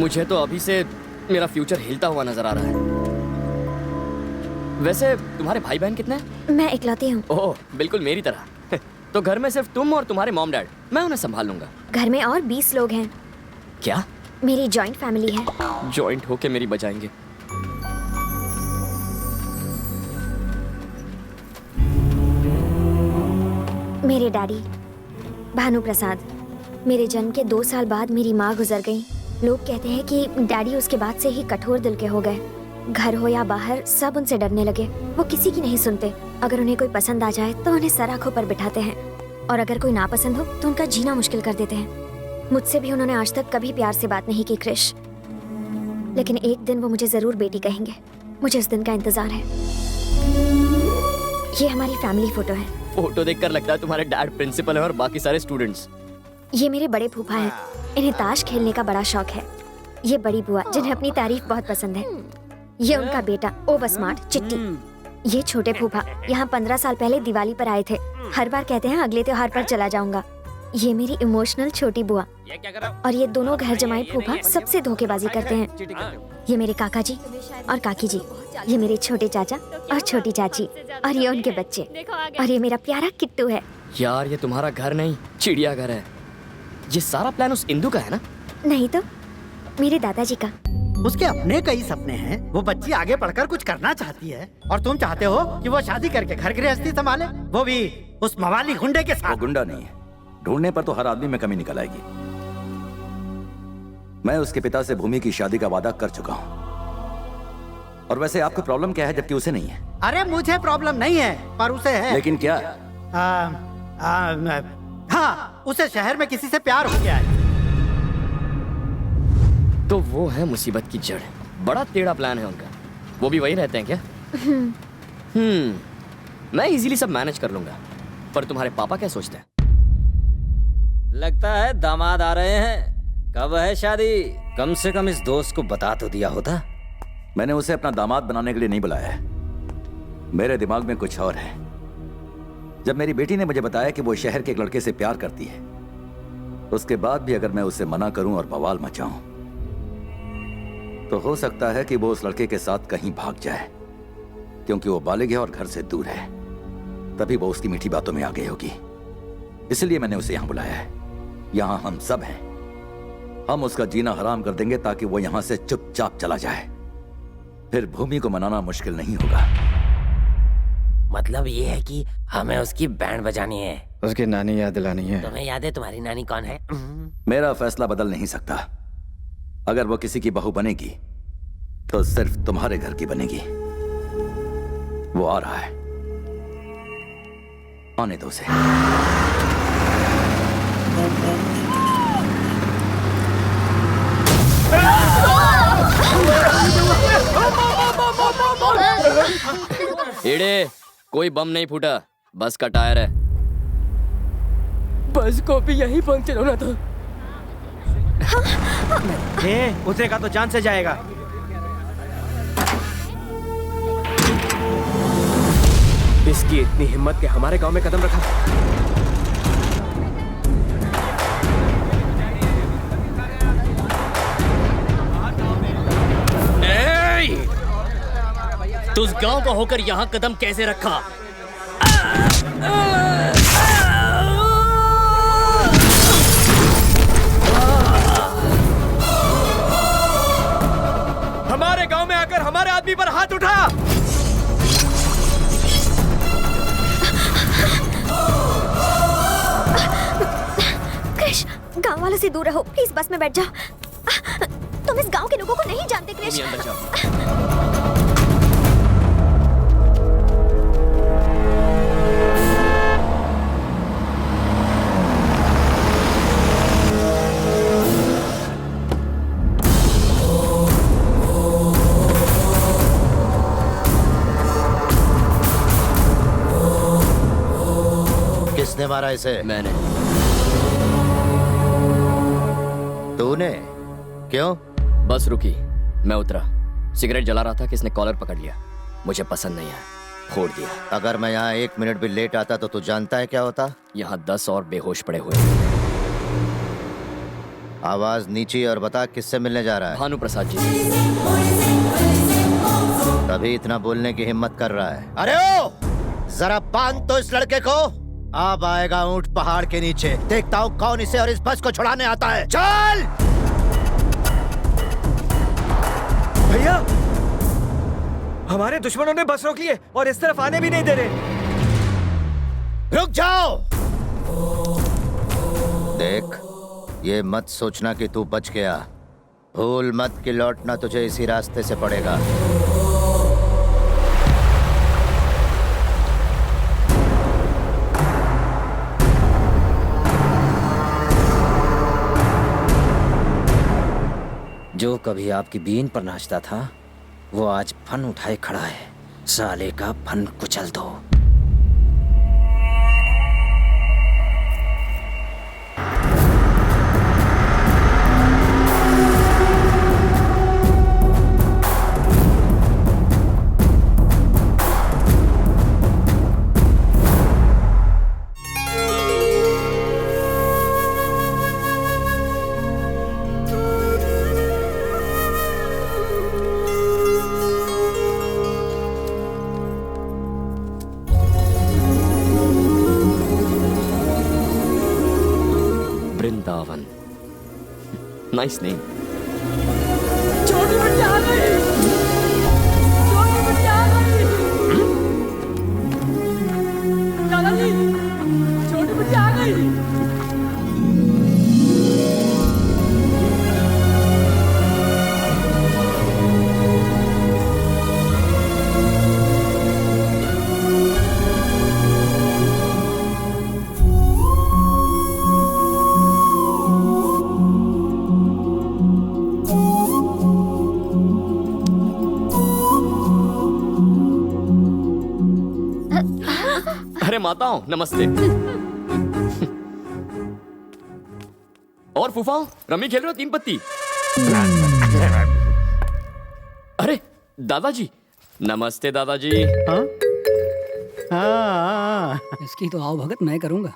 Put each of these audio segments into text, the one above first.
मुझे तो अभी से मेरा फ्यूचर हिलता हुआ नजर आ रहा है। वैसे तुम्हारे भाई बहन कितने हैं? मैं इकलौती हूँ। ओह, बिल्कुल मेरी तरह। तो घर में सिर्फ तुम और तुम्हारे मॉम डैड, मैं उन्हें संभाल लूंगा। घर में और 20 लोग हैं। क्या? मेरी जॉइंट फैमिली है। जॉइंट होके मेरी बजाएंगे। मेरे डैडी भानु प्रसाद, मेरे जन्म के 2 साल बाद मेरी माँ गुजर गई। लोग कहते हैं कि डैडी उसके बाद से ही कठोर दिल के हो गए। घर हो या बाहर सब उनसे डरने लगे। वो किसी की नहीं सुनते। अगर उन्हें कोई पसंद आ जाए तो उन्हें सर आंखों पर बिठाते हैं, और अगर कोई नापसंद हो तो उनका जीना मुश्किल कर देते हैं। मुझसे भी उन्होंने आज तक कभी प्यार से बात नहीं की क्रिश, लेकिन एक दिन वो मुझे जरूर बेटी कहेंगे। मुझे उस दिन का इंतजार है। ये हमारी फैमिली फोटो है। फोटो देखकर लगता है तुम्हारे डैड प्रिंसिपल है और बाकी सारे स्टूडेंट्स। ये मेरे बड़े फूफा हैं। इन्हें ताश खेलने का बड़ा शौक है। ये बड़ी बुआ जिन्हें अपनी तारीफ बहुत पसंद है। ये उनका बेटा ओवर स्मार्ट चिट्टी। ये छोटे फूफा यहाँ 15 साल पहले दिवाली पर आए थे। हर बार कहते हैं अगले त्योहार पर चला जाऊंगा। ये मेरी इमोशनल छोटी बुआ, और ये दोनों घर जमाई फूफा सबसे धोखेबाजी करते हैं। ये मेरे काका जी और काकी जी, ये मेरे छोटे चाचा और छोटी चाची, और ये उनके बच्चे, और ये मेरा प्यारा किट्टू है। यार ये तुम्हारा घर नहीं, चिड़ियाघर है। ये सारा प्लान उस इंदु का है ना? नहीं तो मेरे दादाजी का। उसके अपने कई सपने हैं। वो बच्ची आगे पढ़कर कुछ करना चाहती है, और तुम चाहते हो कि वो शादी करके घर गृहस्थी संभाले, वो भी उस मवाली गुंडे के साथ। वो गुंडा नहीं है, ढूंढने पर तो हर आदमी में कमी निकल आएगी। मैं उसके पिता से भूमि की शादी का वादा कर चुका हूँ। और वैसे आपको प्रॉब्लम क्या है जबकि उसे नहीं है? अरे मुझे प्रॉब्लम नहीं है, पर उसे है। लेकिन क्या? हाँ, उसे शहर में किसी से प्यार हो गया है। तो वो है मुसीबत की जड़। बड़ा टेढ़ा प्लान है उनका। वो भी वही रहते हैं क्या? मैं इजीली सब मैनेज कर लूंगा। पर तुम्हारे पापा क्या सोचते हैं? लगता है दामाद आ रहे हैं। कब है शादी? कम से कम इस दोस्त को बता तो दिया होता। मैंने उसे अपना दामाद बनाने के लिए नहीं बुलाया है। मेरे दिमाग में कुछ और है। जब मेरी बेटी ने मुझे बताया कि वो शहर के एक लड़के से प्यार करती है, उसके बाद भी अगर मैं उसे मना करूं और बवाल मचाऊं, तो हो सकता है कि वो उस लड़के के साथ कहीं भाग जाए, क्योंकि वो बालिग है और घर से दूर है। तभी वो उसकी मीठी बातों में आ गई होगी। इसलिए मैंने उसे यहां बुलाया है। यहां हम सब हैं। हम उसका जीना हराम कर देंगे ताकि वो यहां से चुपचाप चला जाए। फिर भूमि को मनाना मुश्किल नहीं होगा। मतलब ये है कि हमें उसकी बैंड बजानी है। उसकी नानी याद दिलानी है। तुम्हें याद है तुम्हारी नानी कौन है? मेरा फैसला बदल नहीं सकता। अगर वो किसी की बहू बनेगी तो सिर्फ तुम्हारे घर की बनेगी। वो आ रहा है, आने दो उसे। एड़े, कोई बम नहीं फूटा, बस का टायर है। बस को भी यही पंक्चर होना था। उतरेगा तो जान से जाएगा। इसकी इतनी हिम्मत कि हमारे गांव में कदम रखा। तू उस गांव का होकर यहाँ कदम कैसे रखा? हमारे गांव में आकर हमारे आदमी पर हाथ उठा। क्रिश, गांव वालों से दूर रहो प्लीज। बस में बैठ जाओ। तुम इस गांव के लोगों को नहीं जानते क्रिश। अंदर जाओ। किसने मारा इसे? मैंने। तूने? क्यों? बस रुकी, मैं उतरा। सिगरेट जला रहा था कि इसने कॉलर पकड़ लिया। मुझे पसंद नहीं आया, फोड़ दिया। अगर मैं यहाँ 1 मिनट भी लेट आता तो तू जानता है क्या होता? यहाँ 10 और बेहोश पड़े हुए। आवाज नीची और बता किससे मिलने जा रहा है। भानु प्रसाद जी। तभी इतना बोलने की हिम्मत कर रहा है। अरे ओ, जरा बांध तो इस लड़के को। अब आएगा ऊंट पहाड़ के नीचे, देखता हूँ कौन इसे और इस बस को छुड़ाने आता है। चल भैया, हमारे दुश्मनों ने बस रोक ली है और इस तरफ आने भी नहीं दे रहे। रुक जाओ। देख, ये मत सोचना कि तू बच गया। भूल मत कि लौटना तुझे इसी रास्ते से पड़ेगा। जो कभी आपकी बीन पर नाचता था वो आज फन उठाए खड़ा है। साले का फन कुचल दो। Vrindavan, nice name. छोटी बच्ची आ गई। छोटी बच्ची आ गई। दादाजी, छोटी बच्ची आ गई। अरे माताओं, नमस्ते। और फूफाओं, रमी खेल रहे हो 3 पत्ती? अरे दादाजी, नमस्ते दादाजी। हाँ? हाँ। इसकी तो आओ भगत मैं करूंगा।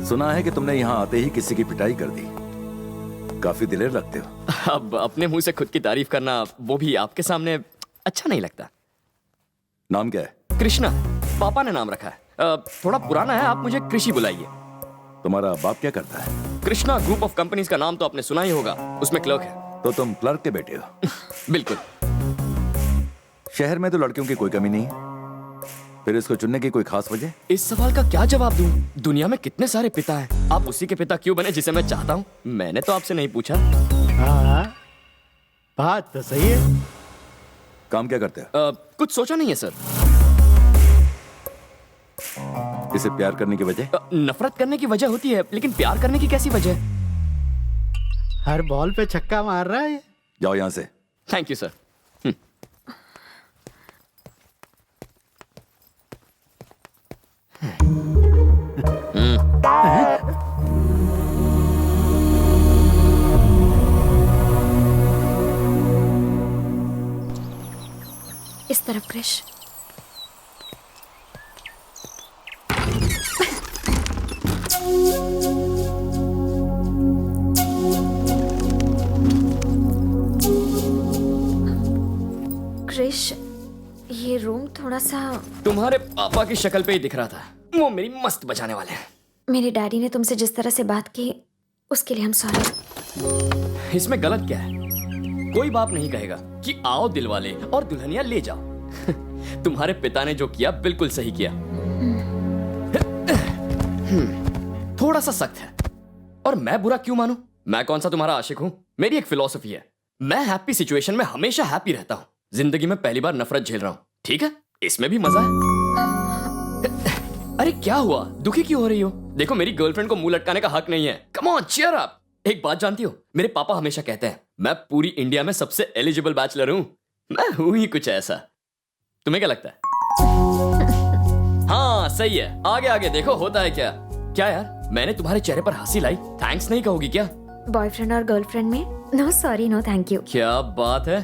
सुना है कि तुमने यहाँ आते ही किसी की पिटाई कर दी। काफी दिलेर लगते हो। अब अपने मुंह से खुद की तारीफ करना, वो भी आपके सामने, अच्छा नहीं लगता। नाम क्या है? कृष्णा, पापा ने नाम रखा है। थोड़ा पुराना है, आप मुझे कृषि बुलाइए। तुम्हारा बाप क्या करता है? कृष्णा ग्रुप ऑफ कंपनीज का नाम तो आपने सुना ही होगा, उसमें क्लर्क है। तो तुम क्लर्क के बेटे हो? बिल्कुल। शहर में तो लड़कियों की कोई कमी नहीं है, फिर इसको चुनने की कोई खास वजह? इस सवाल का क्या जवाब दूं? दुनिया में कितने सारे पिता हैं, आप उसी के पिता क्यों बने जिसे मैं चाहता हूं? मैंने तो आपसे नहीं पूछा। हाँ, बात तो सही है। काम क्या करते हो? कुछ सोचा नहीं है सर। इसे प्यार करने की वजह? नफरत करने की वजह होती है, लेकिन प्यार करने की कैसी वजह? हर बॉल पे छक्का मार रहा है ये। जाओ यहाँ से। Thank you sir. इस तरफ क्रिश। क्रिश, ये रूम थोड़ा सा। तुम्हारे पापा की शक्ल पे ही दिख रहा था, वो मेरी मस्त बचाने वाले हैं। मेरे डैडी ने तुमसे जिस तरह से बात की उसके लिए हम सॉरी। इसमें गलत क्या है? कोई बाप नहीं कहेगा कि आओ दिलवाले और दुल्हनिया ले जाओ। तुम्हारे पिता ने जो किया बिल्कुल सही किया। थोड़ा सा सख्त है, और मैं बुरा क्यों मानूं? मैं कौन सा तुम्हारा आशिक हूं? मेरी एक फिलॉसफी है, मैं हैप्पी सिचुएशन में हमेशा हैप्पी रहता हूं। जिंदगी में पहली बार नफरत झेल रहा हूं, ठीक है? इसमें भी मजा है। अरे क्या हुआ, दुखी क्यों हो रही हो? देखो, मेरी गर्लफ्रेंड को मुंह लटकाने का हक नहीं है। Come on, cheer up. एक बात जानती हो, मेरे पापा हमेशा कहते हैं मैं पूरी इंडिया में सबसे एलिजिबल बैचलर हूं। मैं हूं ही कुछ ऐसा। तुम्हें क्या लगता है? हाँ सही है, आगे आगे देखो होता है क्या। क्या यार, मैंने तुम्हारे चेहरे पर हंसी लाई, थैंक्स नहीं कहोगी क्या? बॉयफ्रेंड और गर्लफ्रेंड में no sorry no thank you. क्या बात है,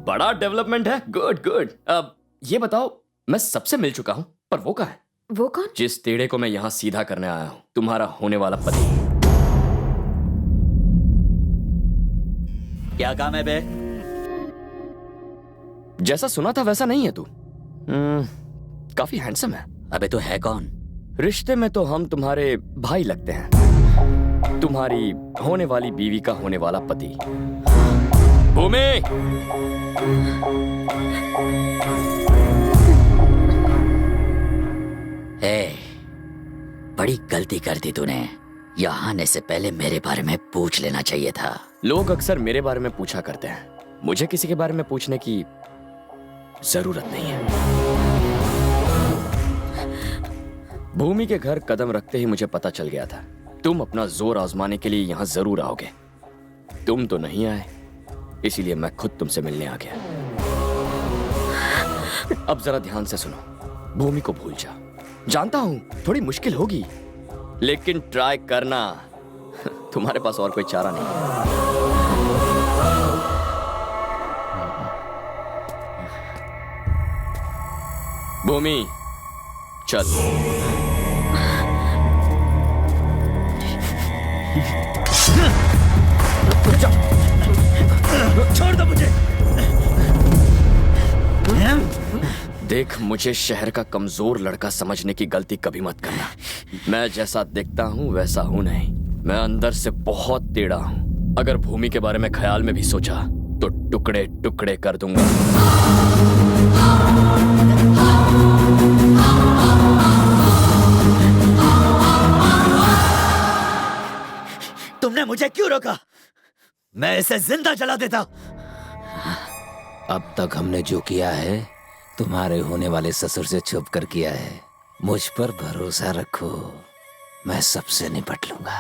बड़ा डेवलपमेंट है। Good good. अब ये बताओ, मैं सबसे मिल चुका हूं, पर वो कहाँ है? वो कौन? जिस तेड़े को मैं यहाँ सीधा करने आया हूँ, तुम्हारा होने वाला पति। क्या काम है बे? जैसा सुना था वैसा नहीं है तू। काफी हैंडसम है। अबे तो है कौन? रिश्ते में तो हम तुम्हारे भाई लगते हैं, तुम्हारी होने वाली बीवी का होने वाला पति। भूमि, बड़ी गलती कर दी तूने। यहाँ आने से पहले मेरे बारे में पूछ लेना चाहिए था। लोग अक्सर मेरे बारे में पूछा करते हैं, मुझे किसी के बारे में पूछने की जरूरत नहीं है। भूमि के घर कदम रखते ही मुझे पता चल गया था तुम अपना जोर आजमाने के लिए यहां जरूर आओगे। तुम तो नहीं आए, इसीलिए मैं खुद तुमसे मिलने आ गया। अब जरा ध्यान से सुनो, भूमि को भूल जा। जानता हूं थोड़ी मुश्किल होगी, लेकिन ट्राई करना। तुम्हारे पास और कोई चारा नहीं है। भूमि चल। छोड़ दो मुझे। देख, मुझे शहर का कमजोर लड़का समझने की गलती कभी मत करना। मैं जैसा दिखता हूं वैसा हूं नहीं, मैं अंदर से बहुत टेढ़ा हूं। अगर भूमि के बारे में ख्याल में भी सोचा तो टुकड़े टुकड़े कर दूंगा। तुमने मुझे क्यों रोका? मैं इसे जिंदा जला देता। अब तक हमने जो किया है तुम्हारे होने वाले ससुर से छुप कर किया है। मुझ पर भरोसा रखो, मैं सबसे निपट लूंगा।